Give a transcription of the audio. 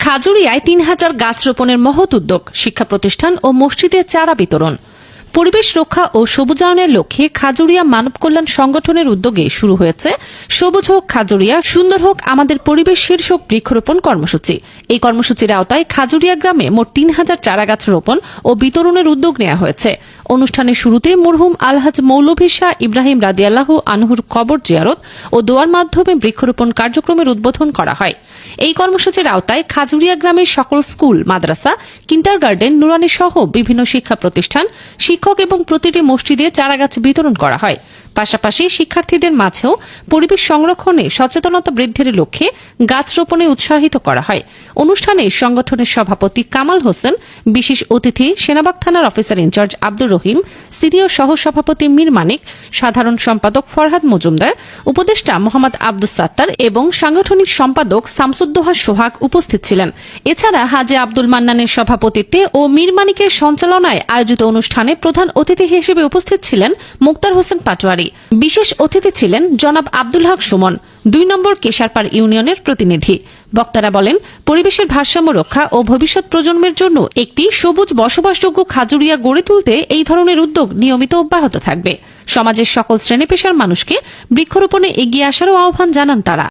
খাজুরিয়ায় ৩,০০০ গাছ রোপণের মহৎ উদ্যোগ, শিক্ষা প্রতিষ্ঠান ও মসজিদে চারা বিতরণ। পরিবেশ রক্ষা ও সবুজায়নের লক্ষ্যে খাজুরিয়া মানব কল্যাণ সংগঠনের উদ্যোগে শুরু হয়েছে সবুজ হোক খাজুরিয়া, সুন্দর হোক আমাদের পরিবেশ শীর্ষক বৃক্ষরোপণ কর্মসূচি। এই কর্মসূচির আওতায় খাজুরিয়া গ্রামে মোট ৩,০০০ চারা গাছ রোপণ ও বিতরণের উদ্যোগ নেওয়া হয়েছে। অনুষ্ঠানের শুরুতে মরহুম আলহাজ মৌলভী শাহ ইব্রাহিম রাদিয়াল্লাহু আনহুর কবর জিয়ারত ও দোয়ার মাধ্যমে বৃক্ষরোপণ কার্যক্রমের উদ্বোধন করা হয়। এই কর্মসূচির আওতায় খাজুরিয়া গ্রামের সকল স্কুল, মাদ্রাসা, কিন্ডারগার্টেন, নুরানি সহ বিভিন্ন শিক্ষা প্রতিষ্ঠান, শিক্ষক এবং প্রতিটি মসজিদে চারাগাছ বিতরণ করা হয়। পাশাপাশি শিক্ষার্থীদের মাঝেও পরিবেশ সংরক্ষণে সচেতনতা বৃদ্ধির লক্ষ্যে গাছ রোপণে উৎসাহিত করা হয়। অনুষ্ঠানে সংগঠনের সভাপতি কামাল হোসেন, বিশেষ অতিথি সেনাবাগ থানার officer in charge Abdur Rahim, senior সহসভাপতি মীর মানিক, সাধারণ সম্পাদক ফরহাদ মজুমদার, উপদেষ্টা মোহাম্মদ আব্দুস সাত্তার এবং সাংগঠনিক সম্পাদক শামসুদ্দোহা সোহাগ উপস্থিত ছিলেন। এছাড়া হাজী আব্দুল মান্নানের সভাপতিত্বে ও মীর মানিকের সঞ্চালনায় আয়োজিত অনুষ্ঠানে প্রধান অতিথি হিসেবে উপস্থিত ছিলেন মুক্তার হোসেন পাটোয়ারি। বিশেষ অতিথি ছিলেন জনাব আব্দুল হক সুমন, ২ নম্বর কেশারপাড় ইউনিয়নের প্রতিনিধি। বক্তারা বলেন, পরিবেশের ভারসাম্য রক্ষা ও ভবিষ্যৎ প্রজন্মের জন্য একটি সবুজ বসবাসযোগ্য খাজুরিয়া গড়ে তুলতে এই ধরনের উদ্যোগ নিয়মিত অব্যাহত থাকবে। সমাজের সকল শ্রেণী পেশার মানুষকে বৃক্ষরোপণে এগিয়ে আসারও আহ্বান জানান তারা।